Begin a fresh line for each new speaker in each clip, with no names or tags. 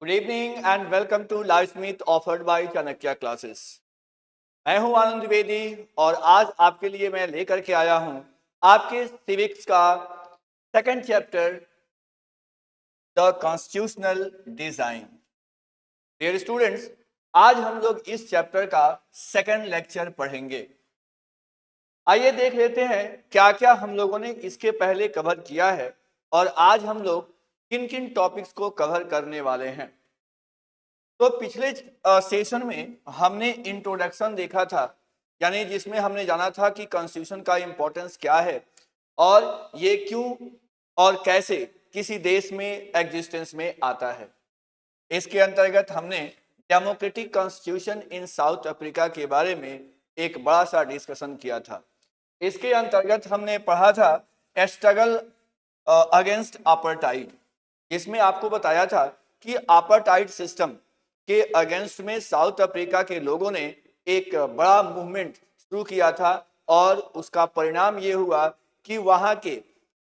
Good evening and welcome to live meet offered by Chanakya classes. मैं हूं आनंद द्विवेदी और आज आपके लिए मैं लेकर के आया हूं आपके सिविक्स का second chapter the constitutional design. Dear students, आज हम लोग इस चैप्टर का सेकंड लेक्चर पढ़ेंगे। आइए देख लेते हैं क्या क्या हम लोगों ने इसके पहले कवर किया है और आज हम लोग किन किन टॉपिक्स को कवर करने वाले हैं। तो पिछले सेशन में हमने इंट्रोडक्शन देखा था, यानी जिसमें हमने जाना था कि कॉन्स्टिट्यूशन का इम्पोर्टेंस क्या है और ये क्यों और कैसे किसी देश में एग्जिस्टेंस में आता है। इसके अंतर्गत हमने democratic constitution in south Africa के बारे में एक बड़ा सा डिस्कशन किया था। इसके अंतर्गत हमने पढ़ा था स्ट्रगल अगेंस्ट अपार्थाइड, जिसमें आपको बताया था कि अपार्थाइड सिस्टम के अगेंस्ट में साउथ अफ्रीका के लोगों ने एक बड़ा मूवमेंट शुरू किया था और उसका परिणाम ये हुआ कि वहाँ के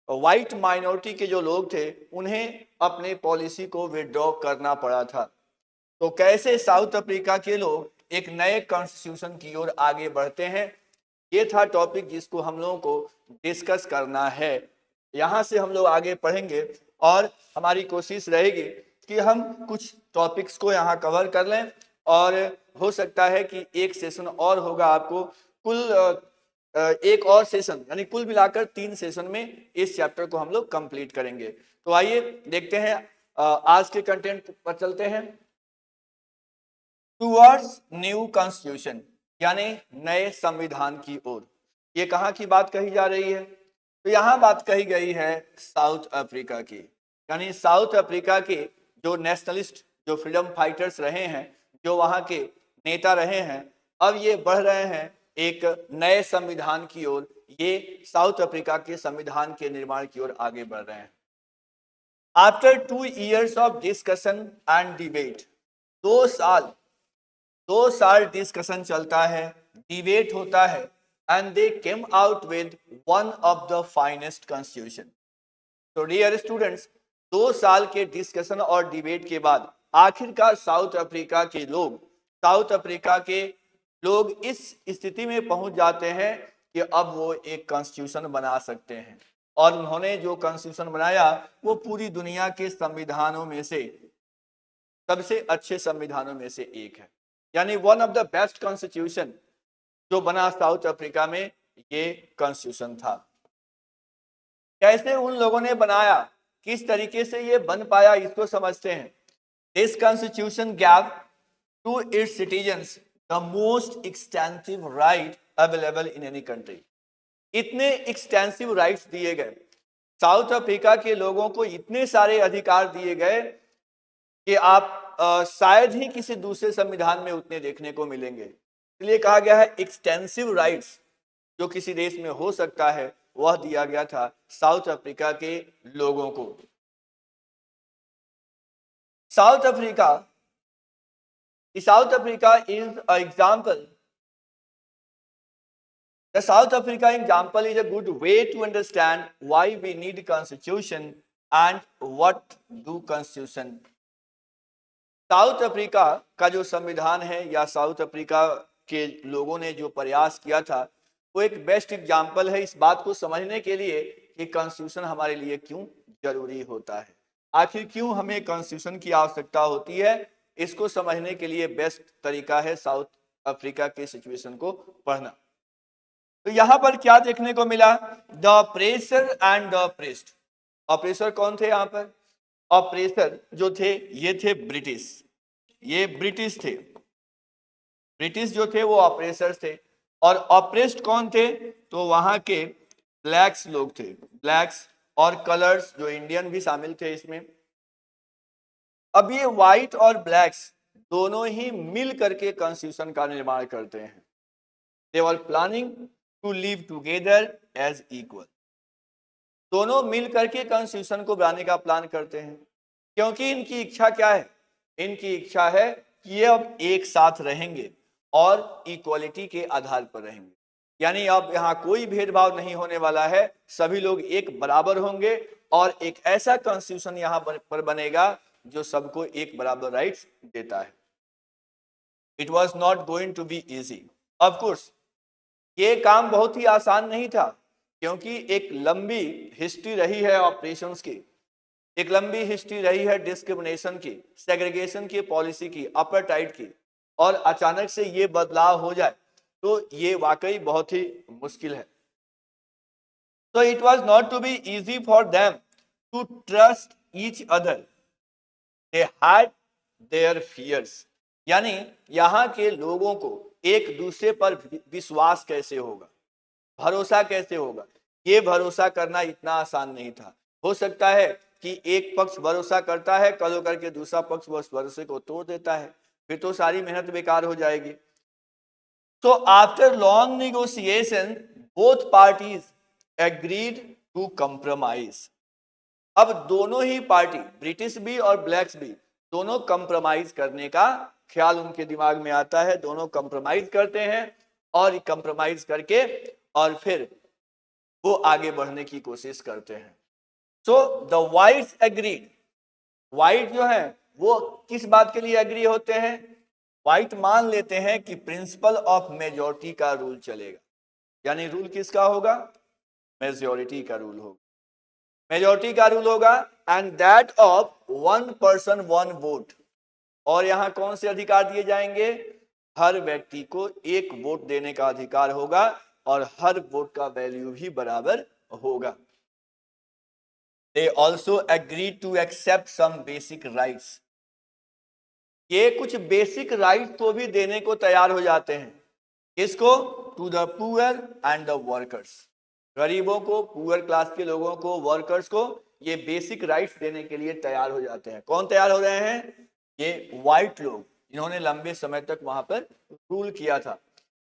वाइट माइनॉरिटी के जो लोग थे उन्हें अपने पॉलिसी को विड्रॉ करना पड़ा था। तो कैसे साउथ अफ्रीका के लोग एक नए कॉन्स्टिट्यूशन की ओर आगे बढ़ते हैं, ये था टॉपिक जिसको हम लोगों को डिस्कस करना है। यहाँ से हम लोग आगे पढ़ेंगे और हमारी कोशिश रहेगी कि हम कुछ टॉपिक्स को यहाँ कवर कर लें और हो सकता है कि एक सेशन और होगा आपको, कुल एक और सेशन, यानी कुल मिलाकर 3 सेशन में इस चैप्टर को हम लोग कंप्लीट करेंगे। तो आइए देखते हैं, आज के कंटेंट पर चलते हैं। टूवर्ड्स न्यू कॉन्स्टिट्यूशन, यानी नए संविधान की ओर। ये कहाँ की बात कही जा रही है? तो यहाँ बात कही गई है साउथ अफ्रीका की, यानी साउथ अफ्रीका के जो नेशनलिस्ट, जो फ्रीडम फाइटर्स रहे हैं, जो वहाँ के नेता रहे हैं, अब ये बढ़ रहे हैं एक नए संविधान की ओर। ये साउथ अफ्रीका के संविधान के निर्माण की ओर आगे बढ़ रहे हैं। After 2 years of discussion and debate, 2 साल डिस्कशन चलता है, डिबेट होता है, and they came out with one of the finest constitution. तो डियर स्टूडेंट्स, 2 साल के डिस्कशन और डिबेट के बाद आखिरकार साउथ अफ्रीका के लोग इस स्थिति में पहुंच जाते हैं कि अब वो एक कॉन्स्टिट्यूशन बना सकते हैं। और उन्होंने जो कॉन्स्टिट्यूशन बनाया वो पूरी दुनिया के संविधानों में से सबसे अच्छे संविधानों में से एक है, यानी one of the best constitution जो बना साउथ अफ्रीका में, ये कॉन्स्टिट्यूशन था। कैसे उन लोगों ने बनाया, किस तरीके से ये बन पाया, इसको समझते हैं। This constitution gave to its citizens the most extensive right available in any country. इतने एक्सटेंसिव राइट्स दिए गए, साउथ अफ्रीका के लोगों को इतने सारे अधिकार दिए गए कि आप शायद ही किसी दूसरे संविधान में उतने देखने को मिलेंगे। इसलिए कहा गया है एक्सटेंसिव राइट्स जो किसी देश में हो सकता है वह दिया गया था साउथ अफ्रीका के लोगों को। South Africa is a example. The South Africa example is a good way to understand why we need constitution and what do constitution। South Africa का जो संविधान है या साउथ अफ्रीका के लोगों ने जो प्रयास किया था वो एक बेस्ट एग्जाम्पल है इस बात को समझने के लिए कि कॉन्स्टिट्यूशन हमारे लिए क्यों जरूरी होता है, आखिर क्यों हमें कॉन्स्टिट्यूशन की आवश्यकता होती है। इसको समझने के लिए बेस्ट तरीका है साउथ अफ्रीका के सिचुएशन को पढ़ना। तो यहां पर क्या देखने को मिला? The oppressor and the oppressed. Oppressor कौन थे यहाँ पर? ऑपरेसर जो थे ये थे ब्रिटिश, ये ब्रिटिश थे। ब्रिटिश जो थे वो ऑपरेसर थे। और ऑपरेस्ड कौन थे? तो वहां के ब्लैक्स लोग थे, ब्लैक्स और कलर्स जो इंडियन भी शामिल थे इसमें। अब ये व्हाइट और ब्लैक्स दोनों ही मिल करके कॉन्स्टिट्यूशन का निर्माण करते हैं। They were planning to live together as equal. दोनों मिल करके कॉन्स्टिट्यूशन को बनाने का प्लान करते हैं, क्योंकि इनकी इच्छा क्या है? इनकी इच्छा है कि ये अब एक साथ रहेंगे और इक्वलिटी के आधार पर रहेंगे, यानी अब यहाँ कोई भेदभाव नहीं होने वाला है, सभी लोग एक बराबर होंगे और एक ऐसा कॉन्स्टिट्यूशन यहाँ पर बनेगा जो सबको एक बराबर राइट्स देता है। It was not going to be easy. Of course ये काम बहुत ही आसान नहीं था, क्योंकि एक लंबी हिस्ट्री रही है ऑपरेशंस की, एक लंबी हिस्ट्री रही है डिस्क्रिमिनेशन की, सेग्रीगेशन की, पॉलिसी की, अपार्थाइड की, और अचानक से ये बदलाव हो जाए तो ये वाकई बहुत ही मुश्किल है। So it was not to be easy for them to trust each other. They had their fears. यानी यहाँ के लोगों को एक दूसरे पर विश्वास कैसे होगा, भरोसा कैसे होगा, ये भरोसा करना इतना आसान नहीं था। हो सकता है कि एक पक्ष भरोसा करता है, कल होकर के दूसरा पक्ष उस भरोसे को तोड़ देता है, फिर तो सारी मेहनत बेकार हो जाएगी। So after long negotiation, both parties agreed to compromise. अब दोनों ही पार्टी, ब्रिटिश भी और ब्लैक्स भी, दोनों कंप्रोमाइज करने का ख्याल उनके दिमाग में आता है। दोनों कंप्रोमाइज करते हैं और कंप्रोमाइज करके और फिर वो आगे बढ़ने की कोशिश करते हैं। So the whites agreed. White जो है वो किस बात के लिए एग्री होते हैं? व्हाइट मान लेते हैं कि प्रिंसिपल ऑफ मेजॉरिटी का रूल चलेगा। यानी रूल किसका होगा? मेजॉरिटी का रूल होगा, मेजॉरिटी का रूल होगा, and that of one person one vote. और यहां कौन से अधिकार दिए जाएंगे? हर व्यक्ति को एक वोट देने का अधिकार होगा और हर वोट का वैल्यू भी बराबर होगा। They also agreed to accept some basic rights. ये कुछ बेसिक राइट को भी देने को तैयार हो जाते हैं। किसको? To the poor and the workers. गरीबों को, पुअर क्लास के लोगों को, वर्कर्स को ये बेसिक राइट्स देने के लिए तैयार हो जाते हैं। कौन तैयार हो रहे हैं? ये व्हाइट लोग, इन्होंने लंबे समय तक वहां पर रूल किया था।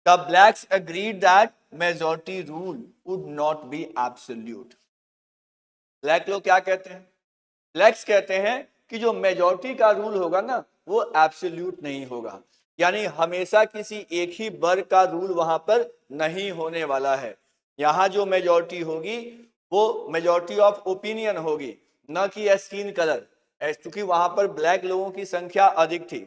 The blacks agreed that majority rule would not be absolute. Black लोग क्या कहते हैं? ब्लैक्स कहते हैं कि जो मेजॉरिटी का रूल होगा ना वो एब्सोल्यूट नहीं होगा, यानी हमेशा किसी एक ही वर्ग का रूल वहां पर नहीं होने वाला है। यहाँ जो मेजॉरिटी होगी वो मेजॉरिटी ऑफ ओपिनियन होगी, न कि स्किन कलर। क्योंकि वहां पर ब्लैक लोगों की संख्या अधिक थी,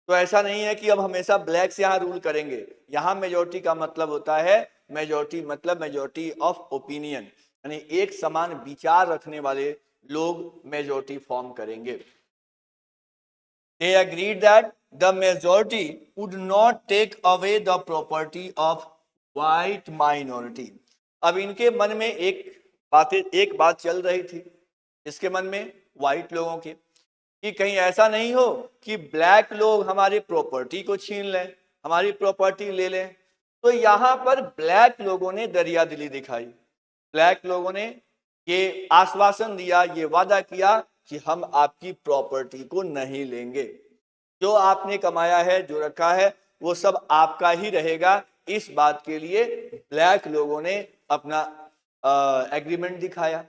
तो ऐसा नहीं है कि अब हमेशा ब्लैक्स यहाँ रूल करेंगे। यहाँ मेजॉरिटी का मतलब होता है, मेजॉरिटी मतलब मेजॉरिटी ऑफ ओपिनियन, यानी एक समान विचार रखने वाले लोग मेजॉरिटी फॉर्म करेंगे। They agreed that the majority would not take away the property of white minority. अब इनके मन में एक बात चल रही थी, इसके मन में व्हाइट लोगों के, कि कहीं ऐसा नहीं हो कि ब्लैक लोग हमारी प्रॉपर्टी को छीन लें, हमारी प्रॉपर्टी ले लें। तो यहाँ पर ब्लैक लोगों ने दरियादिली दिखाई। ब्लैक लोगों ने ये आश्वासन दिया, ये वादा किया कि हम आपकी प्रॉपर्टी को नहीं लेंगे, जो आपने कमाया है, जो रखा है, वो सब आपका ही रहेगा। इस बात के लिए ब्लैक लोगों ने अपना एग्रीमेंट दिखाया।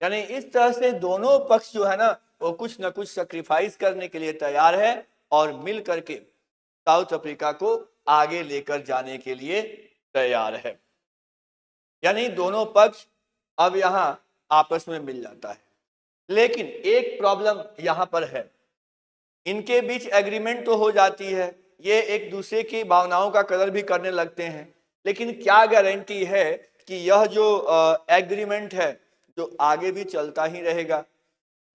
यानी इस तरह से दोनों पक्ष जो है ना वो कुछ न कुछ सैक्रिफाइस करने के लिए तैयार है और मिल करके साउथ अफ्रीका को आगे लेकर जाने के लिए तैयार है। यानी दोनों पक्ष अब यहां आपस में मिल जाता है। लेकिन एक प्रॉब्लम यहां पर है, इनके बीच एग्रीमेंट तो हो जाती है, ये एक दूसरे की भावनाओं का कदर भी करने लगते हैं, लेकिन क्या गारंटी है कि यह जो एग्रीमेंट है जो आगे भी चलता ही रहेगा?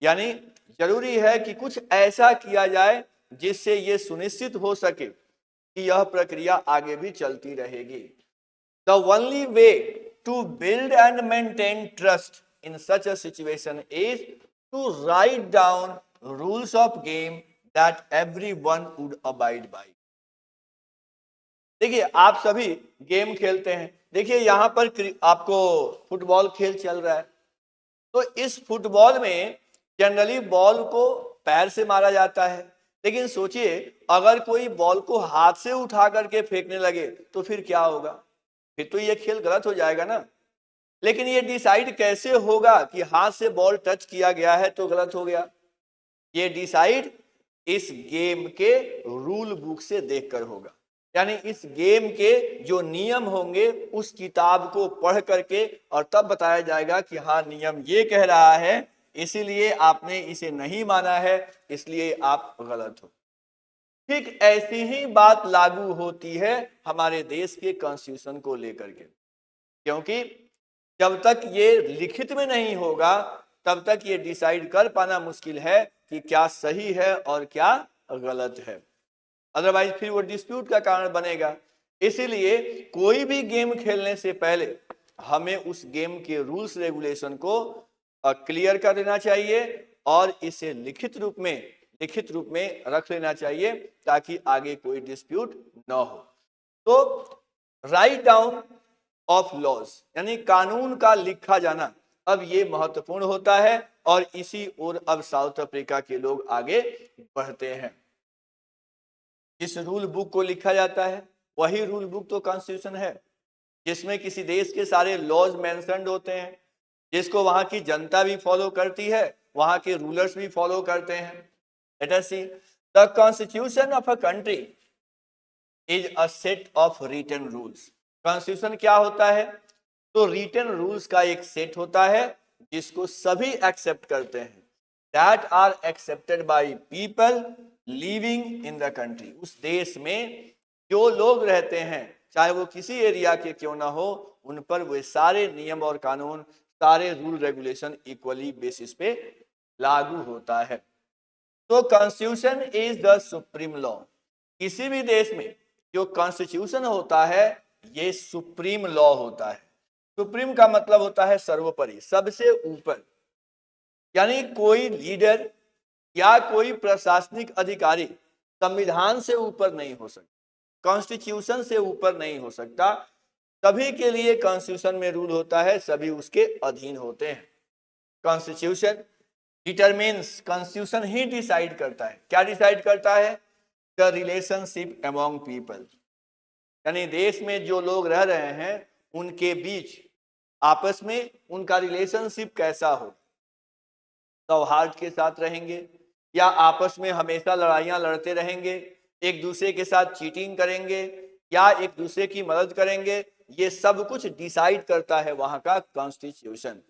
यानी जरूरी है कि कुछ ऐसा किया जाए जिससे ये सुनिश्चित हो सके कि यह प्रक्रिया आगे भी चलती रहेगी। The only way to build and maintain trust in such a situation is to write down rules of game that everyone would abide by. देखिए, आप सभी गेम खेलते हैं। देखिए यहां पर आपको फुटबॉल खेल चल रहा है, तो इस फुटबॉल में जनरली बॉल को पैर से मारा जाता है, लेकिन सोचिए अगर कोई बॉल को हाथ से उठा करके फेंकने लगे तो फिर क्या होगा? फिर तो ये खेल गलत हो जाएगा ना। लेकिन ये डिसाइड कैसे होगा कि हाथ से बॉल टच किया गया है तो गलत हो गया? ये डिसाइड इस गेम के रूल बुक से देखकर होगा। यानी इस गेम के जो नियम होंगे उस किताब को पढ़ करके और तब बताया जाएगा कि हाँ, नियम ये कह रहा है इसीलिए आपने इसे नहीं माना है, इसलिए आप गलत हो। ठीक ऐसी ही बात लागू होती है हमारे देश के कॉन्स्टिट्यूशन को लेकर के, क्योंकि जब तक ये लिखित में नहीं होगा तब तक ये डिसाइड कर पाना मुश्किल है कि क्या सही है और क्या गलत है, अदरवाइज फिर वो डिस्प्यूट का कारण बनेगा। इसीलिए कोई भी गेम खेलने से पहले हमें उस गेम के रूल्स रेगुलेशन को क्लियर कर देना चाहिए और इसे लिखित रूप में रख लेना चाहिए ताकि आगे कोई डिस्प्यूट न हो। तो राइट डाउन ऑफ लॉज यानी कानून का लिखा जाना अब ये महत्वपूर्ण होता है और इसी ओर अब साउथ अफ्रीका के लोग आगे बढ़ते हैं। जिस रूल बुक को लिखा जाता है वही रूल बुक तो कॉन्स्टिट्यूशन है, जिसमें किसी देश के सारे लॉज मेंशन्ड होते हैं, जिसको वहां की जनता भी फॉलो करती है, वहां के रूलर्स भी फॉलो करते हैं। Let us see the constitution of a country is a set of written rules. Constitution क्या होता है? तो रिटन रूल्स का एक सेट होता है जिसको सभी एक्सेप्ट करते हैं, that are accepted by people living in the country. उस देश में जो लोग रहते हैं चाहे वो किसी एरिया के क्यों ना हो, उन पर वे सारे नियम और कानून, सारे रूल रेगुलेशन इक्वली बेसिस पे लागू होता है। तो constitution is the supreme law. किसी भी देश में जो कॉन्स्टिट्यूशन होता है ये सुप्रीम लॉ होता है। सुप्रीम का मतलब होता है सर्वोपरि, सबसे ऊपर, यानी कोई लीडर या कोई प्रशासनिक अधिकारी संविधान से ऊपर नहीं हो सकता, कॉन्स्टिट्यूशन से ऊपर नहीं हो सकता। सभी के लिए कॉन्स्टिट्यूशन में रूल होता है, सभी उसके अधीन होते हैं। कॉन्स्टिट्यूशन डिटरमिन्स, कॉन्स्टिट्यूशन ही डिसाइड करता है। क्या डिसाइड करता है? द रिलेशनशिप अमॉन्ग पीपल, यानी देश में जो लोग रह रहे हैं उनके बीच आपस में उनका रिलेशनशिप कैसा हो, सौहार्द के साथ रहेंगे या आपस में हमेशा लड़ाइयां लड़ते रहेंगे, एक दूसरे के साथ चीटिंग करेंगे या एक दूसरे की मदद करेंगे, ये सब कुछ डिसाइड करता है वहां का कॉन्स्टिट्यूशन।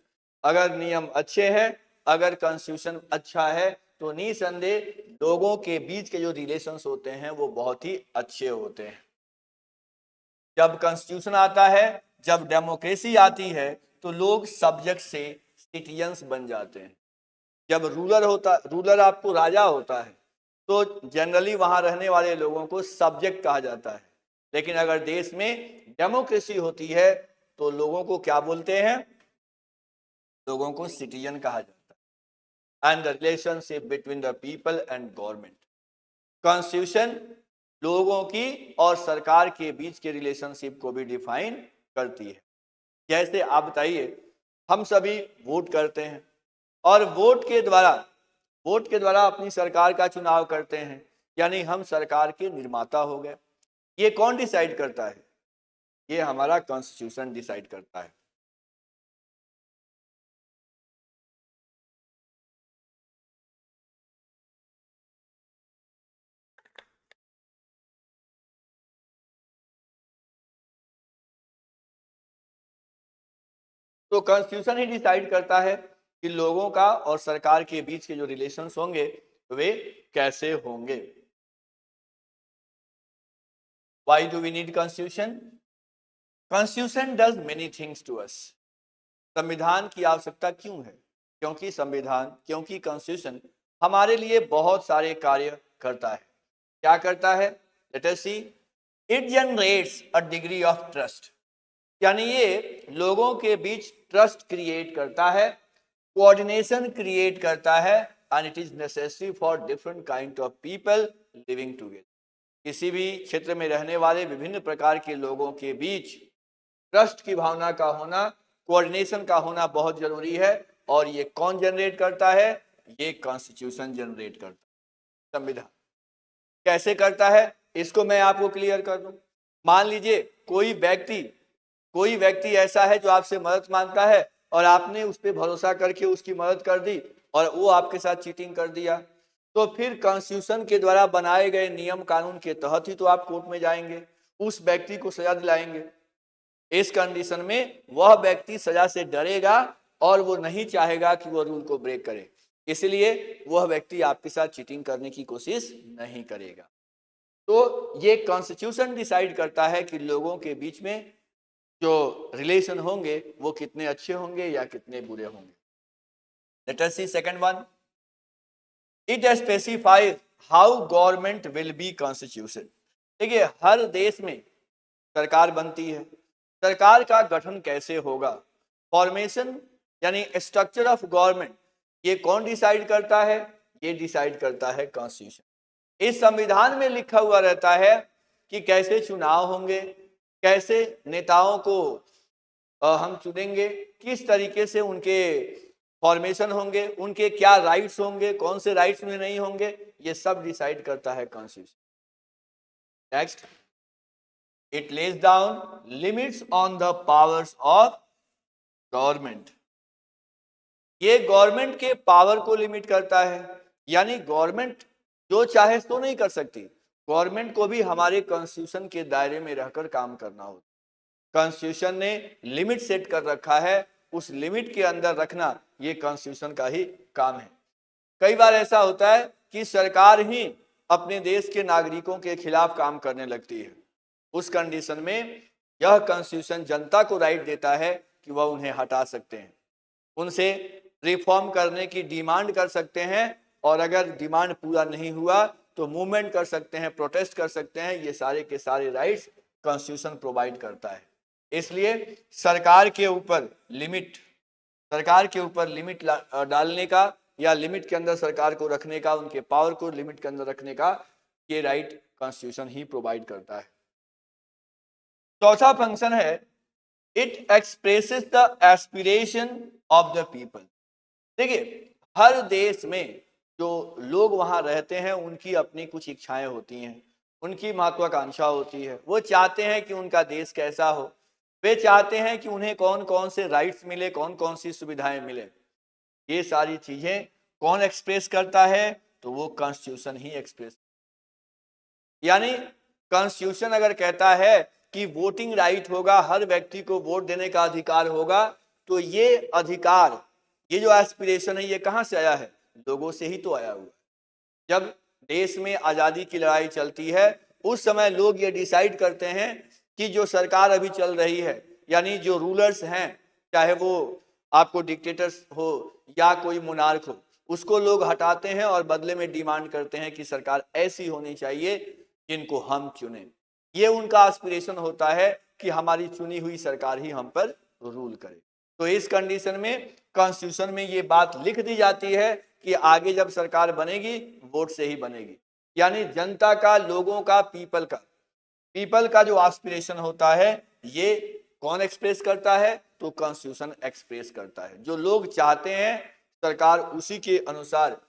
अगर नियम अच्छे हैं, अगर कॉन्स्टिट्यूशन अच्छा है तो निसंदेह लोगों के बीच के जो रिलेशंस होते हैं वो बहुत ही अच्छे होते हैं। जब कॉन्स्टिट्यूशन आता है, जब डेमोक्रेसी आती है तो लोग सब्जेक्ट से सिटीजन्स बन जाते हैं। जब रूलर आपको राजा होता है तो जनरली वहां रहने वाले लोगों को सब्जेक्ट कहा जाता है, लेकिन अगर देश में डेमोक्रेसी होती है तो लोगों को क्या बोलते हैं? लोगों को सिटीजन कहा जाता है। And the relationship between the people and government, constitution लोगों की और सरकार के बीच के रिलेशनशिप को भी डिफाइन करती है। जैसे आप बताइए, हम सभी वोट करते हैं और वोट के द्वारा अपनी सरकार का चुनाव करते हैं, यानी हम सरकार के निर्माता हो गए। ये कौन डिसाइड करता है? ये हमारा कॉन्स्टिट्यूशन डिसाइड करता है। तो कॉन्स्टिट्यूशन ही डिसाइड करता है कि लोगों का और सरकार के बीच के जो रिलेशंस होंगे वे कैसे होंगे। Why do we need constitution? Constitution does many things to us. संविधान की आवश्यकता क्यों है? क्योंकि कॉन्स्टिट्यूशन हमारे लिए बहुत सारे कार्य करता है। क्या करता है? Let us see, it generates a degree of trust, यानी ये लोगों के बीच ट्रस्ट क्रिएट करता है, कोऑर्डिनेशन क्रिएट करता है, and it is necessary for different kind of people living together. किसी भी क्षेत्र में रहने वाले विभिन्न प्रकार के लोगों के बीच ट्रस्ट की भावना का होना, कोऑर्डिनेशन का होना बहुत जरूरी है। और ये कौन जनरेट करता है? ये कॉन्स्टिट्यूशन जनरेट करता है। संविधान कैसे करता है इसको मैं आपको क्लियर कर दूं। मान लीजिए कोई व्यक्ति ऐसा है जो आपसे मदद मांगता है और आपने उस पर भरोसा करके उसकी मदद कर दी और वो आपके साथ चीटिंग कर दिया, तो फिर कॉन्स्टिट्यूशन के द्वारा बनाए गए नियम कानून के तहत ही तो आप कोर्ट में जाएंगे, उस व्यक्ति को सजा दिलाएंगे। इस कंडीशन में वह व्यक्ति सजा से डरेगा और वो नहीं चाहेगा कि वो रूल को ब्रेक करे, इसलिए वह व्यक्ति आपके साथ चीटिंग करने की कोशिश नहीं करेगा। तो ये कॉन्स्टिट्यूशन डिसाइड करता है कि लोगों के बीच में जो रिलेशन होंगे वो कितने अच्छे होंगे या कितने बुरे होंगे। Let us see second one, it specifies how government will be constitution. देखिए, हर देश में सरकार बनती है, सरकार का गठन कैसे होगा, फॉर्मेशन यानी स्ट्रक्चर ऑफ गवर्नमेंट, ये कौन डिसाइड करता है? ये डिसाइड करता है कॉन्स्टिट्यूशन। इस संविधान में लिखा हुआ रहता है कि कैसे चुनाव होंगे, कैसे नेताओं को हम चुनेंगे, किस तरीके से उनके फॉर्मेशन होंगे, उनके क्या राइट्स होंगे, कौन से राइट्स में नहीं होंगे, ये सब डिसाइड करता है constitution. Next, it lays down limits on the powers of government. ये गवर्नमेंट के पावर को लिमिट करता है, यानी गवर्नमेंट जो चाहे सो नहीं कर सकती, गवर्नमेंट को भी हमारे कॉन्स्टिट्यूशन के दायरे में रहकर काम करना होता। कॉन्स्टिट्यूशन ने लिमिट सेट कर रखा है, उस लिमिट के अंदर रखना ये कॉन्स्टिट्यूशन का ही काम है। कई बार ऐसा होता है कि सरकार ही अपने देश के नागरिकों के खिलाफ काम करने लगती है। उस कंडीशन में यह कॉन्स्टिट्यूशन जनता को राइट देता है कि वह उन्हें हटा सकते हैं, उनसे रिफॉर्म करने की डिमांड कर सकते हैं, और अगर डिमांड पूरा नहीं हुआ तो मूवमेंट कर सकते हैं, प्रोटेस्ट कर सकते हैं। ये सारे के सारे राइट्स कॉन्स्टिट्यूशन प्रोवाइड करता है। इसलिए सरकार के ऊपर लिमिट डालने का या लिमिट के अंदर सरकार को रखने का, उनके पावर को लिमिट के अंदर रखने का, ये राइट कॉन्स्टिट्यूशन ही प्रोवाइड करता है। चौथा फंक्शन है, it expresses the aspiration of the people. देखिए, हर देश में जो लोग वहां रहते हैं उनकी अपनी कुछ इच्छाएं होती हैं, उनकी महत्वाकांक्षा होती है। वो चाहते हैं कि उनका देश कैसा हो, वे चाहते हैं कि उन्हें कौन कौन से राइट्स मिले, कौन कौन सी सुविधाएं मिले। ये सारी चीजें कौन एक्सप्रेस करता है? तो वो कॉन्स्टिट्यूशन ही एक्सप्रेस। यानी कॉन्स्टिट्यूशन अगर कहता है कि वोटिंग राइट होगा, हर व्यक्ति को वोट देने का अधिकार होगा, तो ये अधिकार, ये जो एस्पिरेशन है, ये कहां से आया है? लोगों से ही तो आया हुआ है। जब देश में आजादी की लड़ाई चलती है, उस समय लोग ये डिसाइड करते हैं कि जो सरकार अभी चल रही है, यानी जो रूलर्स हैं, चाहे वो आपको डिक्टेटर्स हो या कोई मोनार्क हो, उसको लोग हटाते हैं और बदले में डिमांड करते हैं कि सरकार ऐसी होनी चाहिए जिनको हम चुने। ये उनका एस्पिरेशन होता है कि हमारी चुनी हुई सरकार ही हम पर रूल करे। तो इस कंडीशन में कॉन्स्टिट्यूशन में ये बात लिख दी जाती है कि आगे जब सरकार बनेगी, वोट से ही बनेगी। यानी जनता का, लोगों का, पीपल का जो एस्पिरेशन होता है, ये कौन एक्सप्रेस करता है? तो कॉन्स्टिट्यूशन एक्सप्रेस करता है। जो लोग चाहते हैं, सरकार उसी के अनुसार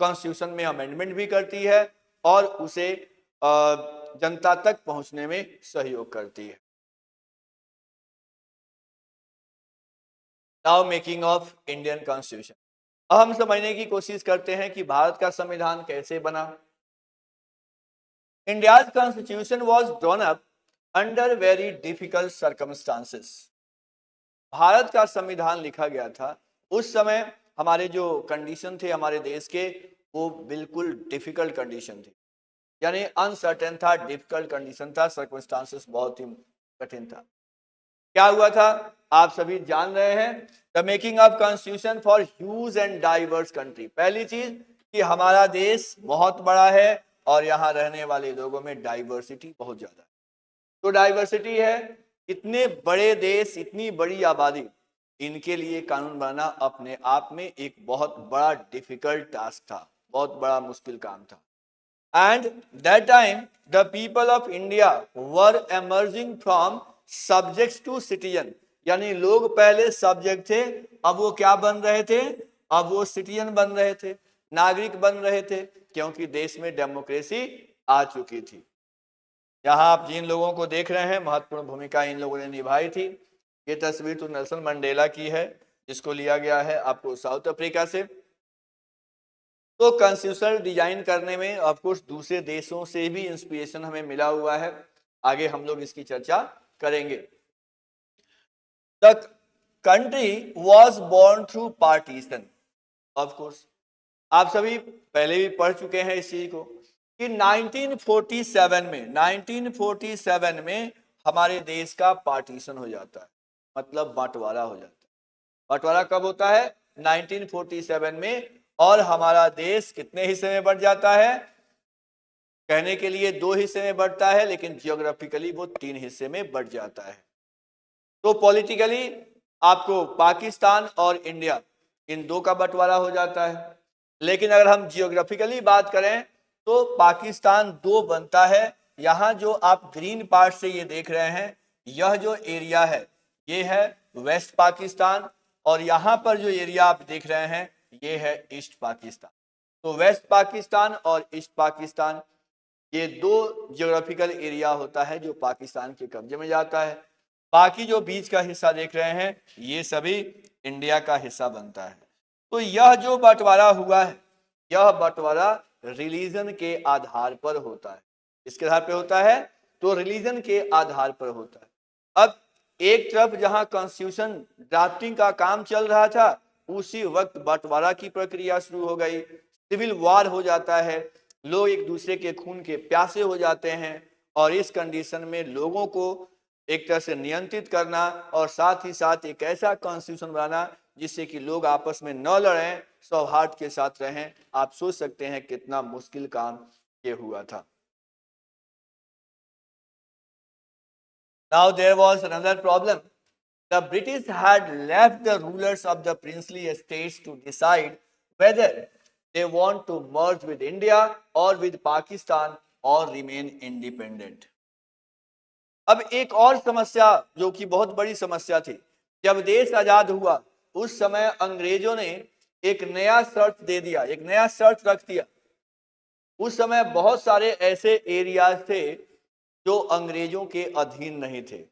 कॉन्स्टिट्यूशन में अमेंडमेंट भी करती है और उसे जनता तक पहुंचने में सहयोग करती है। Now making of Indian constitution. अब हम समझने की कोशिश करते हैं कि भारत का संविधान कैसे बना। India's constitution was drawn up under very difficult circumstances. Bharat का संविधान लिखा गया था, उस समय हमारे जो कंडीशन थे हमारे देश के, वो बिल्कुल डिफिकल्ट कंडीशन थी, यानी अनसर्टेन था, डिफिकल्ट कंडीशन था, सर्कमस्टांसेस बहुत ही कठिन था। क्या हुआ था आप सभी जान रहे हैं, the making of constitution for huge and diverse country. पहली चीज कि हमारा देश बहुत बड़ा है और यहाँ रहने वाले लोगों में डाइवर्सिटी बहुत ज्यादा है। तो डाइवर्सिटी है, इतने बड़े देश, इतनी बड़ी आबादी, इनके लिए कानून बनाना अपने आप में एक बहुत बड़ा डिफिकल्ट टास्क था, बहुत बड़ा मुश्किल काम था। And that time the people of India were emerging from subjects to citizen, यानी लोग पहले सब्जेक्ट थे, अब वो क्या बन रहे थे? अब वो सिटीजन बन रहे थे, नागरिक बन रहे थे, क्योंकि देश में डेमोक्रेसी आ चुकी थी। यहाँ आप जिन लोगों को देख रहे हैं, महत्वपूर्ण भूमिका इन लोगों ने निभाई थी। ये तस्वीर तो नेल्सन मंडेला की है, जिसको लिया गया है आपको साउथ अफ्रीका से। तो कॉन्स्टिट्यूशन डिजाइन करने में ऑफ कोर्स दूसरे देशों से भी इंस्पिरेशन हमें मिला हुआ है, आगे हम लोग इसकी चर्चा करेंगे। country was born through partition. Of course, आप सभी पहले भी पढ़ चुके हैं इस चीज को कि 1947 में हमारे देश का पार्टीशन हो जाता है, मतलब बंटवारा हो जाता है। बंटवारा कब होता है? 1947 में। और हमारा देश कितने हिस्से में बंट जाता है? कहने के लिए 2 हिस्से में बढ़ता है, लेकिन जियोग्राफिकली वो 3 हिस्से में बढ़ जाता है। तो पॉलिटिकली आपको पाकिस्तान और इंडिया इन 2 का बंटवारा हो जाता है, लेकिन अगर हम जियोग्राफिकली बात करें तो पाकिस्तान 2 बनता है। यहाँ जो आप ग्रीन पार्ट से ये देख रहे हैं, यह जो एरिया है ये है वेस्ट पाकिस्तान, और यहाँ पर जो एरिया आप देख रहे हैं ये है ईस्ट पाकिस्तान। तो वेस्ट पाकिस्तान और ईस्ट पाकिस्तान ये 2 जियोग्राफिकल एरिया होता है जो पाकिस्तान के कब्जे में जाता है। बाकी जो बीच का हिस्सा देख रहे हैं ये सभी इंडिया का हिस्सा बनता है। तो यह जो बंटवारा हुआ है, यह बंटवारा रिलीजन के आधार पर होता है। इसके आधार पर होता है तो रिलीजन के आधार पर होता है। अब एक तरफ जहां कॉन्स्टिट्यूशन ड्राफ्टिंग का काम चल रहा था, उसी वक्त बंटवारा की प्रक्रिया शुरू हो गई, सिविल वॉर हो जाता है, लोग एक दूसरे के खून के प्यासे हो जाते हैं। और इस कंडीशन में लोगों को एक तरह से नियंत्रित करना और साथ ही साथ एक ऐसा कॉन्स्टिट्यूशन बनाना जिससे कि लोग आपस में न लड़ें, सौहार्द के साथ रहें, आप सोच सकते हैं कितना मुश्किल काम ये हुआ था। Now there was another problem. The British had left the rulers of the princely estates to decide whether they want to merge with India or with Pakistan or remain independent. अब एक और समस्या जो कि बहुत बड़ी समस्या थी, जब देश आजाद हुआ उस समय अंग्रेजों ने एक नया शर्त दे दिया, एक नया शर्त रख दिया। उस समय बहुत सारे ऐसे एरियाज थे जो अंग्रेजों के अधीन नहीं थे।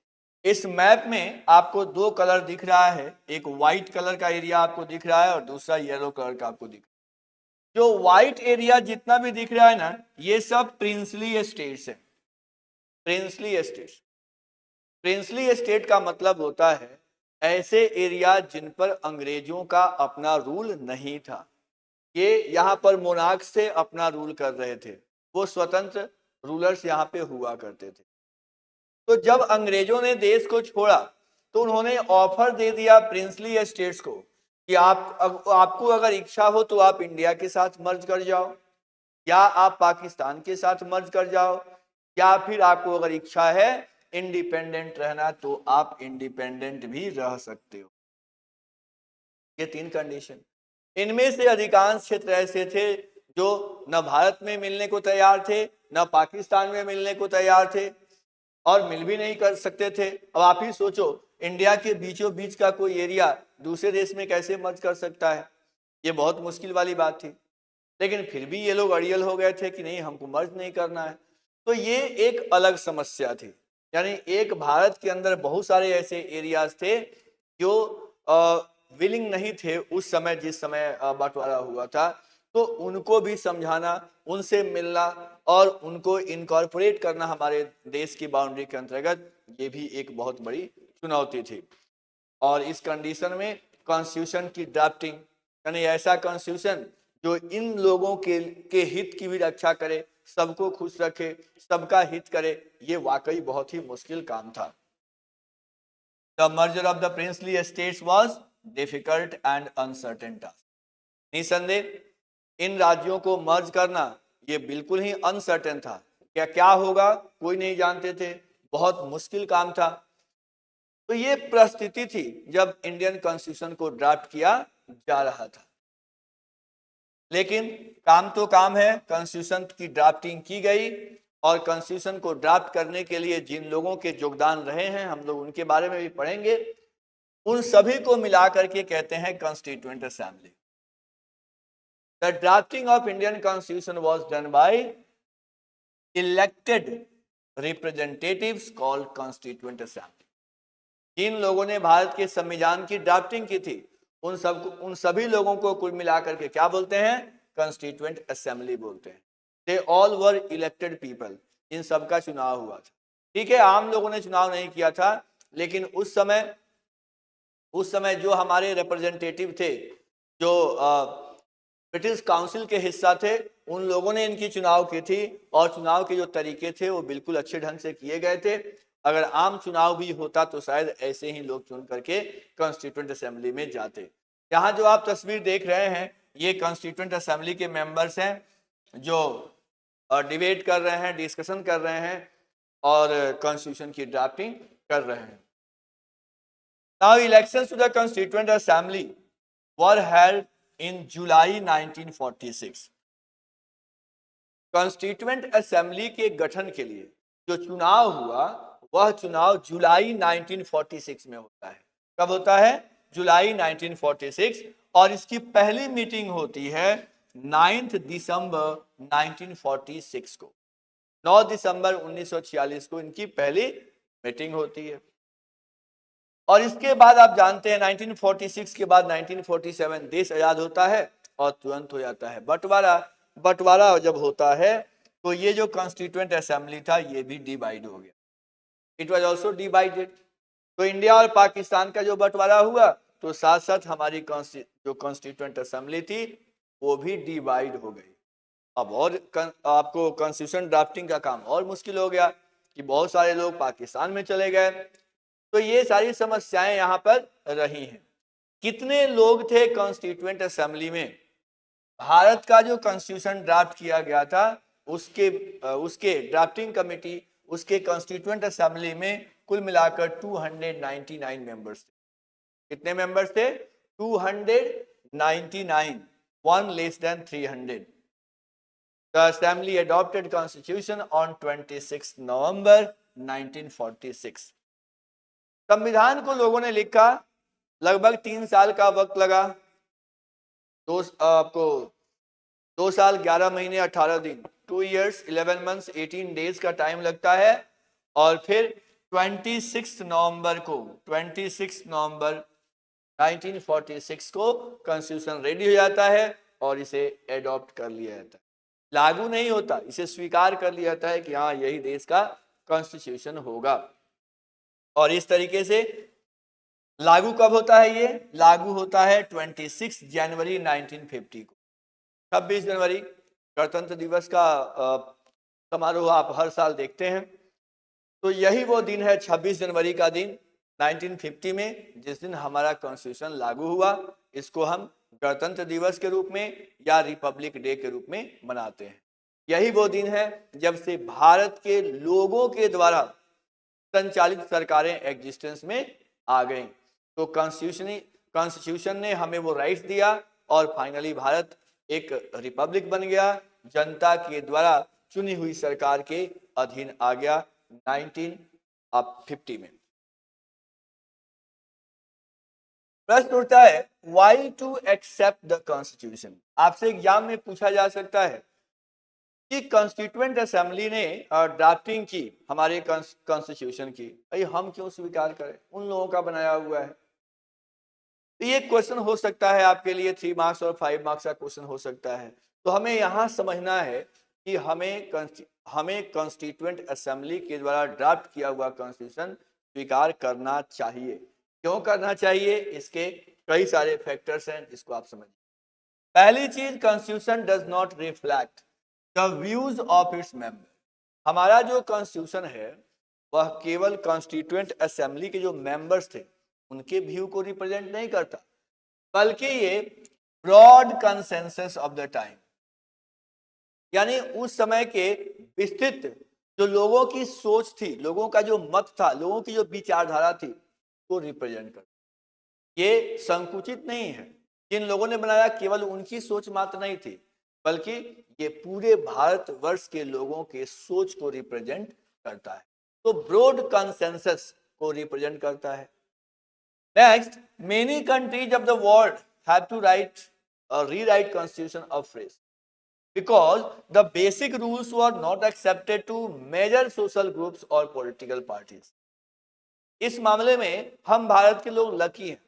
इस मैप में आपको 2 कलर दिख रहा है, एक व्हाइट कलर का एरिया आपको दिख रहा है और दूसरा येलो कलर का आपको दिख रहा है। जो व्हाइट एरिया जितना भी दिख रहा है ना, ये सब प्रिंसली स्टेट्स है। प्रिंसली स्टेट्स, प्रिंसली स्टेट का मतलब होता है ऐसे एरिया जिन पर अंग्रेजों का अपना रूल नहीं था। ये यहाँ पर मोनार्क से अपना रूल कर रहे थे, वो स्वतंत्र रूलर्स यहाँ पे हुआ करते थे। तो जब अंग्रेजों ने देश को छोड़ा तो उन्होंने ऑफर दे दिया प्रिंसली स्टेट्स को कि आपको अगर इच्छा हो तो आप इंडिया के साथ मर्ज कर जाओ, या आप पाकिस्तान के साथ मर्ज कर जाओ, या फिर आपको अगर इच्छा है इंडिपेंडेंट रहना तो आप इंडिपेंडेंट भी रह सकते हो। ये 3 कंडीशन। इनमें से अधिकांश क्षेत्र ऐसे थे जो न भारत में मिलने को तैयार थे, न पाकिस्तान में मिलने को तैयार थे, और मिल भी नहीं कर सकते थे। अब आप ही सोचो, इंडिया के बीचों बीच का कोई एरिया दूसरे देश में कैसे मर्ज कर सकता है? ये बहुत मुश्किल वाली बात थी। लेकिन फिर भी ये लोग अड़ियल हो गए थे कि नहीं, हमको मर्ज नहीं करना है। तो ये एक अलग समस्या थी। यानी एक भारत के अंदर बहुत सारे ऐसे एरियाज थे जो विलिंग नहीं थे उस समय, जिस समय बंटवारा हुआ था। तो उनको भी समझाना, उनसे मिलना और उनको इनकॉर्पोरेट करना हमारे देश की बाउंड्री के अंतर्गत, ये भी एक बहुत बड़ी चुनौती थी। और इस कंडीशन में कॉन्स्टिट्यूशन की ड्राफ्टिंग, यानी ऐसा कॉन्स्टिट्यूशन जो इन लोगों के हित की भी रक्षा करे, सबको खुश रखे, सबका हित करे, ये वाकई बहुत ही मुश्किल काम था। The merger of the princely estates was difficult and uncertain task. निसंदेह इन राज्यों को मर्ज करना ये बिल्कुल ही अनसर्टेन था। क्या होगा कोई नहीं जानते थे, बहुत मुश्किल काम था। तो ये परिस्थिति थी जब इंडियन कॉन्स्टिट्यूशन को ड्राफ्ट किया जा रहा था। लेकिन काम तो काम है, कॉन्स्टिट्यूशन की ड्राफ्टिंग की गई और कॉन्स्टिट्यूशन को ड्राफ्ट करने के लिए जिन लोगों के योगदान रहे हैं हम लोग उनके बारे में भी पढ़ेंगे। उन सभी को मिलाकर के कहते हैं constituent assembly. The drafting of Indian Constitution was done by elected representatives called Constituent Assembly. जिन लोगों ने भारत के संविधान की ड्राफ्टिंग की थी उन सभी लोगों को कुल मिलाकर के क्या बोलते हैं? कॉन्स्टिट्यूएंट असेंबली बोलते हैं। They all were elected people, इन सबका चुनाव हुआ था। ठीक है, आम लोगों ने चुनाव नहीं किया था, लेकिन उस समय उस समय जो हमारे रिप्रेजेंटेटिव थे, जो ब्रिटिश काउंसिल के हिस्सा थे, उन लोगों ने इनकी चुनाव की थी और चुनाव के जो तरीके थे वो बिल्कुल अच्छे ढंग से किए गए थे। अगर आम चुनाव भी होता तो शायद ऐसे ही लोग चुन करके कॉन्स्टिट्यूएंट असेंबली में जाते। यहाँ जो आप तस्वीर देख रहे हैं ये कॉन्स्टिट्यूएंट असेंबली के मेंबर्स हैं जो डिबेट कर रहे हैं, डिस्कशन कर रहे हैं और कॉन्स्टिट्यूशन की ड्राफ्टिंग कर रहे हैं। Now elections to the Constituent Assembly were held in July 1946. Constituent assembly के गठन के लिए जो चुनाव हुआ वह चुनाव जुलाई 1946 में होता है। कब होता है? जुलाई 1946। और इसकी पहली मीटिंग होती है 9 दिसंबर 1946 को। 9 दिसंबर 1946 को इनकी पहली मीटिंग होती है। और इसके बाद आप जानते हैं 1946 के बाद 1947 देश आजाद होता है और तुरंत हो जाता है बंटवारा जब होता है तो ये जो कॉन्स्टिट्यूएंट असेंबली था ये भी डिवाइड हो गया। It was also divided. तो इंडिया और पाकिस्तान का जो बंटवारा हुआ तो साथ साथ हमारी जो कॉन्स्टिट्यूएंट असेंबली थी वो भी डिवाइड हो गई। अब और आपको कॉन्स्टिट्यूशन ड्राफ्टिंग का काम और मुश्किल हो गया कि बहुत सारे लोग पाकिस्तान में चले गए। तो ये सारी समस्याएं यहाँ पर रही हैं। कितने लोग थे कॉन्स्टिट्यूएंट असेंबली में? भारत का जो कॉन्स्टिट्यूशन ड्राफ्ट किया गया था उसके ड्राफ्टिंग कमेटी, उसके कॉन्स्टिट्यूएंट असेंबली में कुल मिलाकर 299 मेंबर्स थे। कितने मेंबर्स थे? 299, one less than 300। The assembly adopted constitution on 26 नवंबर 1946। संविधान को लोगों ने लिखा, लगभग 3 साल का वक्त लगा। आपको 2 साल 11 महीने 18 दिन, 2 years 11 months 18 days का टाइम लगता है। और फिर 26 नवंबर 1946 को कॉन्स्टिट्यूशन रेडी हो जाता है और इसे एडॉप्ट कर लिया जाता है। लागू नहीं होता, इसे स्वीकार कर लिया जाता है कि हाँ यही देश का कॉन्स्टिट्यूशन होगा। और इस तरीके से लागू कब होता है? ये लागू होता है 26 जनवरी 1950 को। 26 जनवरी गणतंत्र दिवस का समारोह आप हर साल देखते हैं। तो यही वो दिन है 26 जनवरी का दिन 1950 में, जिस दिन हमारा कॉन्स्टिट्यूशन लागू हुआ। इसको हम गणतंत्र दिवस के रूप में या रिपब्लिक डे के रूप में मनाते हैं। यही वो दिन है जब से भारत के लोगों के द्वारा संचालित सरकारें एग्जिस्टेंस में आ गई। तो कॉन्स्टिट्यूशन ने हमें वो राइट्स दिया और फाइनली भारत एक रिपब्लिक बन गया, जनता के द्वारा चुनी हुई सरकार के अधीन आ गया 1950 में। प्रश्न उठता है why to accept the constitution. आपसे एग्जाम में पूछा जा सकता है कि कॉन्स्टिट्यूएंट असेंबली ने ड्राफ्टिंग की हमारे कॉन्स्टिट्यूशन की, भाई हम क्यों स्वीकार करें, उन लोगों का बनाया हुआ है। तो ये क्वेश्चन हो सकता है आपके लिए 3 मार्क्स और 5 मार्क्स का क्वेश्चन हो सकता है। तो हमें यहाँ समझना है कि हमें कॉन्स्टिट्यूएंट असेंबली के द्वारा ड्राफ्ट किया हुआ कॉन्स्टिट्यूशन स्वीकार करना चाहिए। क्यों करना चाहिए? इसके कई सारे फैक्टर्स हैं जिसको आप समझिए। पहली चीज, constitution does not reflect the views of its member. हमारा जो कॉन्स्टिट्यूशन है वह केवल कॉन्स्टिट्यूएंट असेंबली के जो मेंबर्स थे उनके व्यू को रिप्रेजेंट नहीं करता, बल्कि ये broad consensus of the time, यानी उस समय के विस्तृत जो लोगों की सोच थी, लोगों का जो मत था, लोगों की जो विचारधारा थी को रिप्रेजेंट करता। ये संकुचित नहीं है। जिन लोगों ने बनाया केवल उनकी सोच मात्र नहीं थी, बल्कि ये पूरे भारतवर्ष के लोगों के सोच को रिप्रेजेंट करता है। तो ब्रॉड कंसेंसस को रिप्रेजेंट करता है। Next, many countries of the world have to rewrite constitution afresh because the basic rules were not accepted to major social groups or political parties. इस मामले में हम भारत के लोग लकी हैं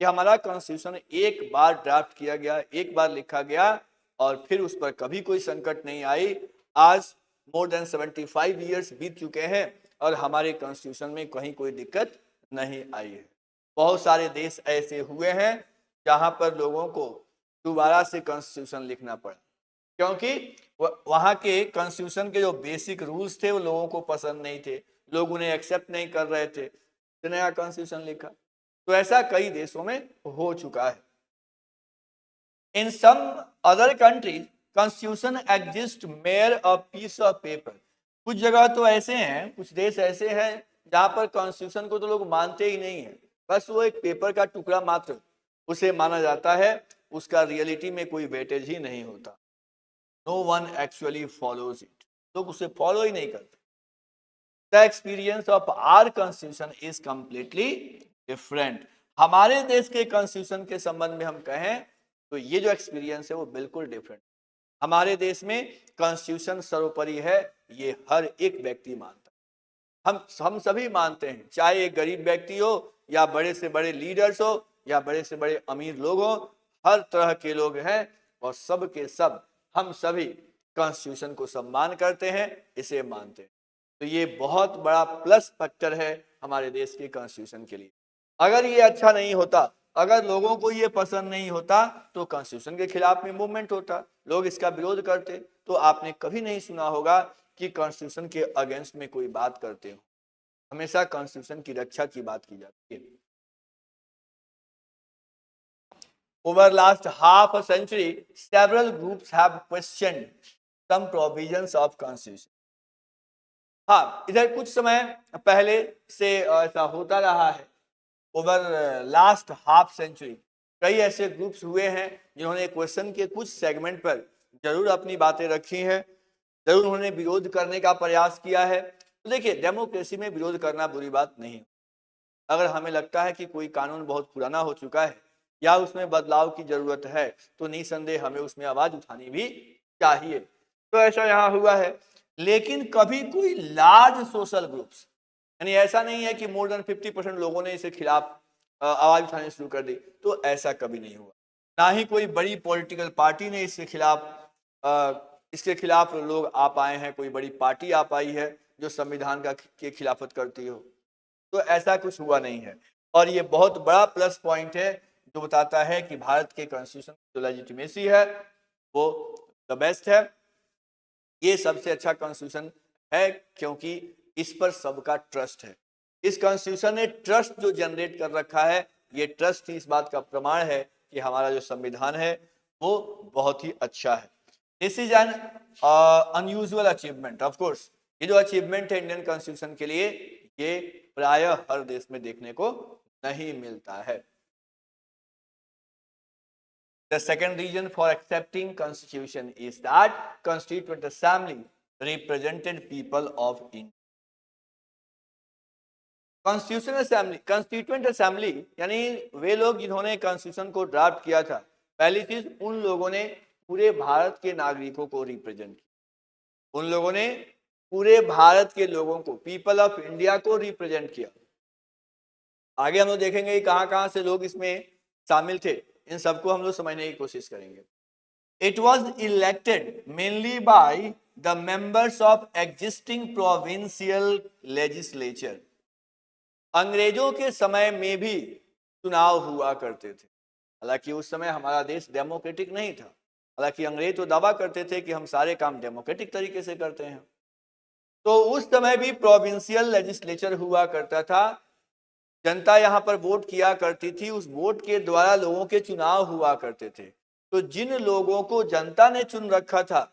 कि हमारा कॉन्स्टिट्यूशन एक बार ड्राफ्ट किया गया, एक बार लिखा गया और फिर उस पर कभी कोई संकट नहीं आई। आज मोर देन 75 ईयर्स बीत चुके हैं और हमारे कॉन्स्टिट्यूशन में कहीं कोई दिक्कत नहीं आई है। बहुत सारे देश ऐसे हुए हैं जहां पर लोगों को दोबारा से कॉन्स्टिट्यूशन लिखना पड़ा, क्योंकि वहां के कॉन्स्टिट्यूशन के जो बेसिक रूल्स थे वो लोगों को पसंद नहीं थे, लोग उन्हें एक्सेप्ट नहीं कर रहे थे, तो नया कॉन्स्टिट्यूशन लिखा। तो ऐसा कई देशों में हो चुका है। In some other countries constitution exist mere a piece of paper. कुछ जगह तो ऐसे हैं, कुछ देश ऐसे हैं जहां पर कॉन्स्टिट्यूशन को तो लोग मानते ही नहीं है, बस वो एक पेपर का टुकड़ा मात्र उसे माना जाता है, उसका रियलिटी में कोई वेटेज ही नहीं होता। No one actually follows it, लोग उसे फॉलो ही नहीं करते। The experience of our constitution is completely different. हमारे देश के कॉन्स्टिट्यूशन के संबंध में हम कहें तो ये जो एक्सपीरियंस है वो बिल्कुल डिफरेंट। हमारे देश में कॉन्स्टिट्यूशन सर्वोपरि है, ये हर एक व्यक्ति मानता है। हम सभी मानते हैं, चाहे एक गरीब व्यक्ति हो या बड़े से बड़े लीडर्स हो या बड़े से बड़े अमीर लोग हो, हर तरह के लोग हैं और सब के सब हम सभी कॉन्स्टिट्यूशन को सम्मान करते हैं, इसे मानते हैं। तो ये बहुत बड़ा प्लस फैक्टर है हमारे देश के कॉन्स्टिट्यूशन के लिए। अगर ये अच्छा नहीं होता, अगर लोगों को ये पसंद नहीं होता तो कॉन्स्टिट्यूशन के खिलाफ में मूवमेंट होता, लोग इसका विरोध करते। तो आपने कभी नहीं सुना होगा कि कॉन्स्टिट्यूशन के अगेंस्ट में कोई बात करते हो, हमेशा कॉन्स्टिट्यूशन की रक्षा की बात की जाती है। Over last half a century, several groups have questioned some provisions of Constitution. हाँ, इधर कुछ समय पहले से ऐसा होता रहा है। ओवर लास्ट हाफ सेंचुरी कई ऐसे ग्रुप्स हुए हैं जिन्होंने क्वेश्चन के कुछ सेगमेंट पर जरूर अपनी बातें रखी हैं, जरूर उन्होंने विरोध करने का प्रयास किया है। तो देखिए, डेमोक्रेसी में विरोध करना बुरी बात नहीं। अगर हमें लगता है कि कोई कानून बहुत पुराना हो चुका है या उसमें बदलाव की जरूरत है तो निसंदेह हमें उसमें आवाज उठानी भी चाहिए। तो ऐसा यहाँ हुआ है, लेकिन कभी कोई लार्ज सोशल ग्रुप्स, यानी ऐसा नहीं है कि मोर देन 50% लोगों ने इसके खिलाफ आवाज उठानी शुरू कर दी, तो ऐसा कभी नहीं हुआ। ना ही कोई बड़ी पॉलिटिकल पार्टी ने इसके खिलाफ लोग आ पाए हैं, कोई बड़ी पार्टी आ पाई है जो संविधान के खिलाफत करती हो, तो ऐसा कुछ हुआ नहीं है। और ये बहुत बड़ा प्लस पॉइंट है जो बताता है कि भारत के कॉन्स्टिट्यूशन की जो लेजिटिमेसी है वो द बेस्ट है। ये सबसे अच्छा कॉन्स्टिट्यूशन है क्योंकि इस पर सबका ट्रस्ट है। इस कॉन्स्टिट्यूशन ने ट्रस्ट जो जनरेट कर रखा है, ये ट्रस्ट ही इस बात का प्रमाण है कि हमारा जो संविधान है वो बहुत ही अच्छा है। This is an unusual achievement. Of course ये जो अचीवमेंट है इंडियन कॉन्स्टिट्यूशन के लिए, ये प्रायः हर देश में देखने को नहीं मिलता है। The second reason for accepting constitution is that Constituent Assembly represented people of India. Constituent Assembly यानी वे लोग जिन्होंने कॉन्स्टिट्यूशन को ड्राफ्ट किया था, पहली चीज उन लोगों ने पूरे भारत के नागरिकों को रिप्रेजेंट किया, उन लोगों ने पूरे भारत के लोगों को, पीपल ऑफ इंडिया को रिप्रेजेंट किया। आगे हम लोग देखेंगे कहां कहां से लोग इसमें शामिल थे, इन सबको हम लोग समझने की कोशिश करेंगे। It was elected mainly by the members of existing provincial legislature. अंग्रेजों के समय में भी चुनाव हुआ करते थे, हालांकि उस समय हमारा देश डेमोक्रेटिक नहीं था। हालांकि अंग्रेज तो दावा करते थे कि हम सारे काम डेमोक्रेटिक तरीके से करते हैं, तो उस समय भी प्रोविंशियल लेजिस्लेचर हुआ करता था। जनता यहाँ पर वोट किया करती थी, उस वोट के द्वारा लोगों के चुनाव हुआ करते थे। तो जिन लोगों को जनता ने चुन रखा था,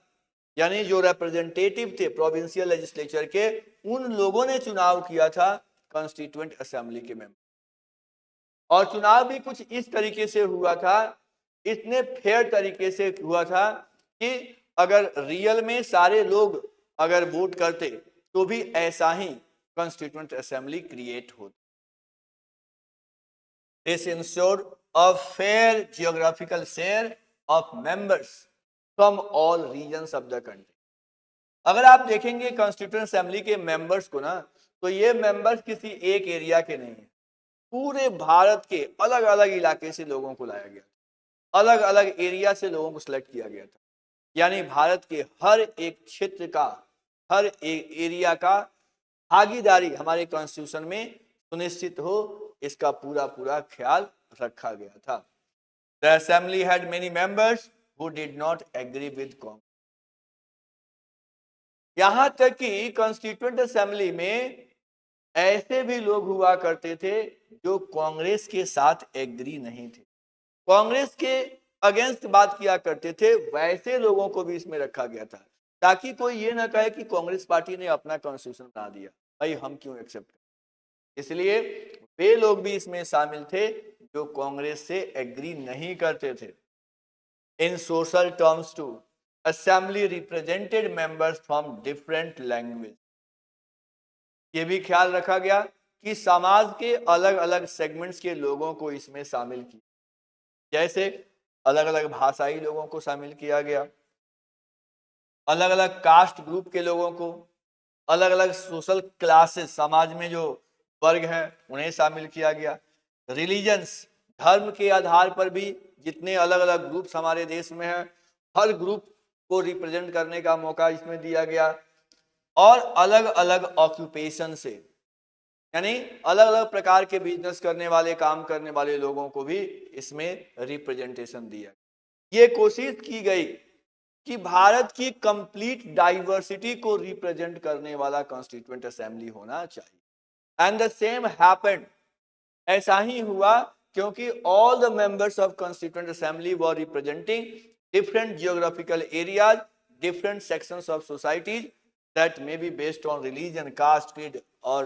यानी जो रिप्रेजेंटेटिव थे प्रोविंशियल लेजिस्लेचर के, उन लोगों ने चुनाव किया था कॉन्स्टिट्यूएंट असेंबली के मेंबर। और चुनाव भी कुछ इस तरीके से हुआ था, इतने फेयर तरीके से हुआ था कि अगर रियल में सारे लोग अगर वोट करते तो भी ऐसा ही कॉन्स्टिट्यूएंट असेंबली क्रिएट होता। This ensured a fair geographical share of members from all regions of the country. अगर आप देखेंगे कॉन्स्टिट्यूएंट असेंबली के मेंबर्स को ना, तो ये मेंबर्स किसी एक एरिया के नहीं है, पूरे भारत के अलग अलग इलाके से लोगों को लाया गया, अलग अलग एरिया से लोगों को सिलेक्ट किया गया था। यानी भारत के हर एक क्षेत्र का, हर एक एरिया का भागीदारी हमारे कॉन्स्टिट्यूशन में सुनिश्चित हो, इसका पूरा पूरा ख्याल रखा गया था। The assembly had many members who did not agree with Congress. यहां तक कि कॉन्स्टिट्यूएंट असेंबली में ऐसे भी लोग हुआ करते थे जो कांग्रेस के साथ एग्री नहीं थे, कांग्रेस के अगेंस्ट बात किया करते थे, वैसे लोगों को भी इसमें रखा गया था ताकि कोई ये ना कहे कि कांग्रेस पार्टी ने अपना कॉन्स्टिट्यूशन बना दिया, भाई हम क्यों एक्सेप्ट करें। इसलिए वे लोग भी इसमें शामिल थे जो कांग्रेस से एग्री नहीं करते थे। In social terms to assembly represented members from different language. ये भी ख्याल रखा गया कि समाज के अलग अलग सेगमेंट्स के लोगों को इसमें शामिल किया, जैसे अलग अलग भाषाई लोगों को शामिल किया गया, अलग अलग कास्ट ग्रुप के लोगों को, अलग अलग सोशल क्लासेस, समाज में जो वर्ग हैं उन्हें शामिल किया गया, रिलीजन्स, धर्म के आधार पर भी जितने अलग अलग ग्रुप्स हमारे देश में हैं हर ग्रुप को रिप्रेजेंट करने का मौका इसमें दिया गया, और अलग अलग ऑक्यूपेशन से, यानी अलग अलग प्रकार के बिजनेस करने वाले, काम करने वाले लोगों को भी इसमें रिप्रेजेंटेशन दिया। ये कोशिश की गई कि भारत की कंप्लीट डाइवर्सिटी को रिप्रेजेंट करने वाला कॉन्स्टिट्यूएंट असेंबली होना चाहिए। एंड द सेम हैपेंड, ऐसा ही हुआ क्योंकि all the members of constituent assembly were representing different geographical areas, different sections of societies that may be based on religion, caste, creed or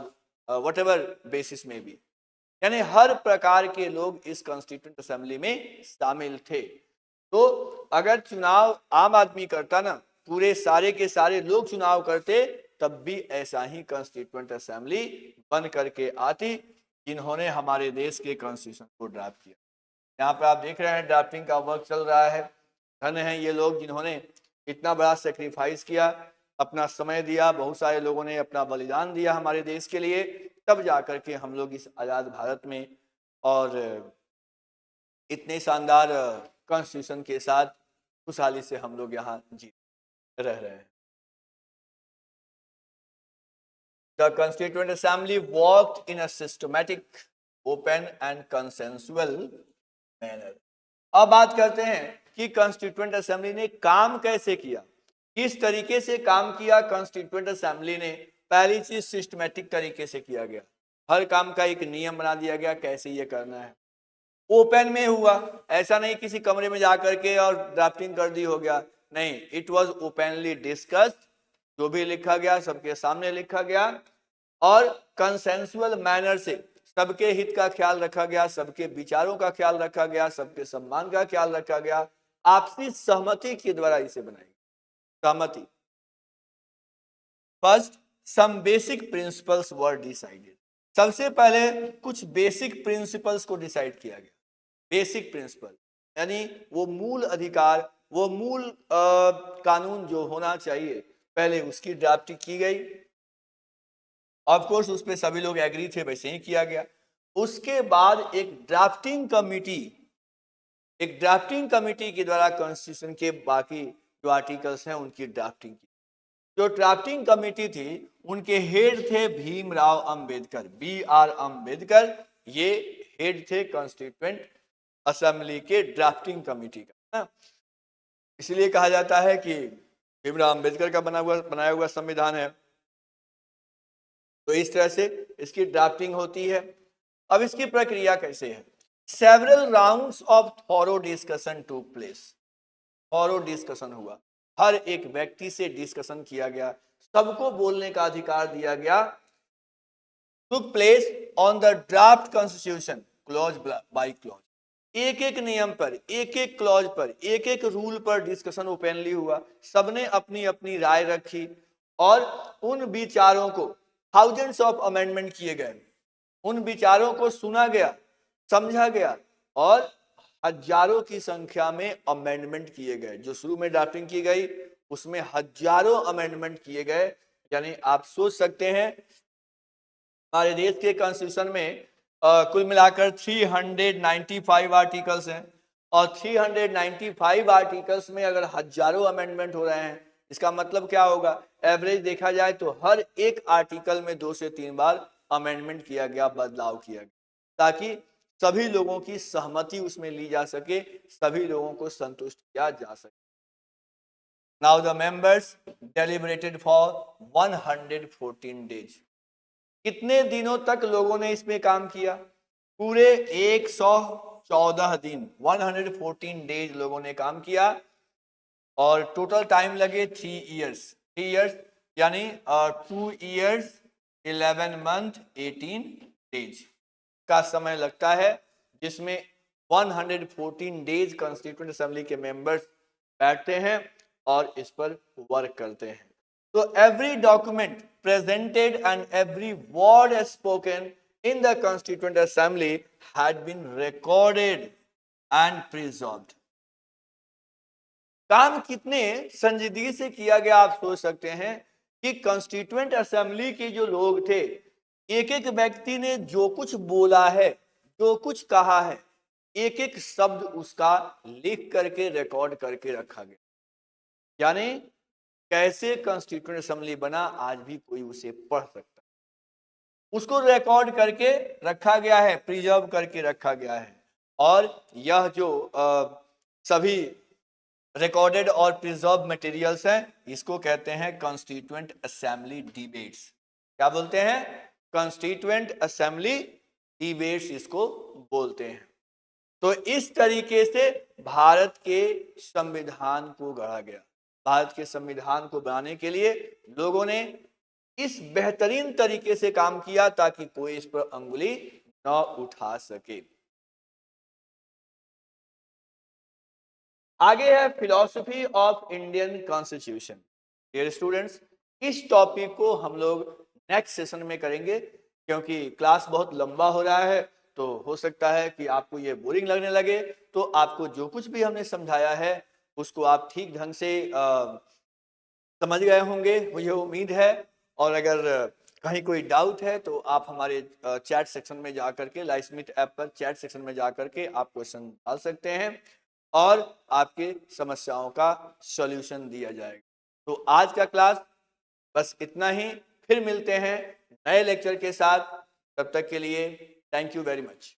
whatever basis may be, यानी हर प्रकार के लोग इस constituent assembly में शामिल थे। तो अगर चुनाव आम आदमी करता ना, पूरे सारे के सारे लोग चुनाव करते, तब भी ऐसा ही कॉन्स्टिट्यूएंट असेंबली बन करके आती जिन्होंने हमारे देश के कॉन्स्टिट्यूशन को ड्राफ्ट किया। यहाँ पर आप देख रहे हैं ड्राफ्टिंग का वर्क चल रहा है। धन्य है ये लोग जिन्होंने इतना बड़ा सेक्रीफाइस किया, अपना समय दिया, बहुत सारे लोगों ने अपना बलिदान दिया हमारे देश के लिए, तब जाकर के हम लोग इस आज़ाद भारत में और इतने शानदार कॉन्स्टिट्यूशन के साथ खुशहाली से हम लोग यहाँ जी रह रहे हैं। The Constituent Assembly worked in a systematic, open and consensual manner. अब बात करते हैं कि कॉन्स्टिट्यूएंट असेंबली ने काम कैसे किया, किस तरीके से काम किया। कॉन्स्टिट्यूएंट असेंबली ने पहली चीज सिस्टमैटिक तरीके से किया गया, हर काम का एक नियम बना दिया गया कैसे ये करना है। ओपन में हुआ, ऐसा नहीं किसी कमरे में जाकर के और ड्राफ्टिंग कर दी हो गया, नहीं, इट वाज ओपनली डिस्कस्ड, जो भी लिखा गया सबके सामने लिखा गया, और कंसेंसुअल मैनर से सबके हित का ख्याल रखा गया, सबके विचारों का ख्याल रखा गया, सबके सम्मान का ख्याल रखा गया, आपसी सहमति के द्वारा इसे बनाई सहमति। फर्स्ट सम बेसिक प्रिंसिपल्स वर डिसाइडेड, सबसे पहले कुछ बेसिक प्रिंसिपल्स को डिसाइड किया गया। बेसिक प्रिंसिपल यानी वो मूल अधिकार, वो मूल कानून जो होना चाहिए, पहले उसकी ड्राफ्टिंग की गई। ऑफ कोर्स उस पर सभी लोग एग्री थे, वैसे ही किया गया। उसके बाद एक ड्राफ्टिंग कमिटी के द्वारा कॉन्स्टिट्यूशन के बाकी जो आर्टिकल्स हैं उनकी ड्राफ्टिंग की। जो ड्राफ्टिंग कमिटी थी उनके हेड थे भीमराव अंबेडकर, BR अंबेडकर, ये हेड थे कॉन्स्टिट्यूएंट असेंबली के ड्राफ्टिंग कमिटी का ना। इसलिए कहा जाता है कि भीमराव अंबेडकर का बनाया हुआ संविधान है। तो इस तरह से इसकी ड्राफ्टिंग होती है। अब इसकी प्रक्रिया कैसे है? Several rounds of thorough discussion टूक प्लेस, थॉरो डिस्कशन हुआ, हर एक व्यक्ति से डिस्कशन किया गया, सबको बोलने का अधिकार दिया गया। टूक place on the draft constitution clause by clause, एक एक नियम पर, एक एक क्लॉज पर, एक एक रूल पर डिस्कशन ओपनली हुआ, सबने अपनी अपनी राय रखी और उन विचारों को थाउजेंड्स ऑफ अमेंडमेंट किए गए, उन विचारों को सुना गया, समझा गया और हजारों की संख्या में अमेंडमेंट किए गए। जो शुरू में ड्राफ्टिंग की गई उसमें हजारों अमेंडमेंट किए गए। यानी आप सोच सकते हैं हमारे देश के कॉन्स्टिट्यूशन में कुल मिलाकर 395 आर्टिकल्स हैं और 395 आर्टिकल्स में अगर हजारों अमेंडमेंट हो रहे हैं, इसका मतलब क्या होगा? एवरेज देखा जाए तो हर एक आर्टिकल में 2 से 3 बार अमेंडमेंट किया गया, बदलाव किया गया। ताकि सभी लोगों की सहमति उसमें ली जा सके, सभी लोगों को संतुष्ट किया जा सके। Now the members deliberated for 114 days. कितने दिनों तक लोगों ने इसमें काम किया? पूरे 114 दिन, 114 डेज लोगों ने काम किया और टोटल टाइम लगे 3 इयर्स यानी 2 इयर्स 11 मंथ 18 डेज का समय लगता है, जिसमें 114 डेज कॉन्स्टिट्यूएंट असेंबली के मेंबर्स बैठते हैं और इस पर वर्क करते हैं। तो every document presented and every word spoken in the Constituent Assembly had been recorded and preserved. काम कितने संजीदगी से किया गया आप सोच सकते हैं कि कॉन्स्टिट्यूएंट असेंबली के जो लोग थे, एक एक व्यक्ति ने जो कुछ बोला है, जो कुछ कहा है, एक एक शब्द उसका लिख करके रिकॉर्ड करके रखा गया। यानी कैसे कॉन्स्टिट्यूएंट असेंबली बना आज भी कोई उसे पढ़ सकता है, उसको रिकॉर्ड करके रखा गया है, प्रिजर्व करके रखा गया है। और यह जो सभी रिकॉर्डेड और प्रिजर्व मटेरियल्स हैं, इसको कहते हैं कॉन्स्टिट्यूएंट असेंबली डिबेट्स। क्या बोलते हैं? कॉन्स्टिट्यूएंट असेंबली डिबेट्स इसको बोलते हैं। तो इस तरीके से भारत के संविधान को गढ़ा गया। भारत के संविधान को बनाने के लिए लोगों ने इस बेहतरीन तरीके से काम किया ताकि कोई इस पर अंगुली न उठा सके। आगे है philosophy of Indian constitution. Dear students, इस टॉपिक को हम लोग नेक्स्ट सेशन में करेंगे, क्योंकि क्लास बहुत लंबा हो रहा है। तो हो सकता है कि आपको ये बोरिंग लगने लगे, तो आपको जो कुछ भी हमने समझाया है उसको आप ठीक ढंग से समझ गए होंगे, मुझे उम्मीद है। और अगर कहीं कोई डाउट है तो आप हमारे चैट सेक्शन में जा करके, लाइवस्मिथ ऐप पर चैट सेक्शन में जा करके आप क्वेश्चन डाल सकते हैं और आपके समस्याओं का सॉल्यूशन दिया जाएगा। तो आज का क्लास बस इतना ही, फिर मिलते हैं नए लेक्चर के साथ। तब तक के लिए थैंक यू वेरी मच।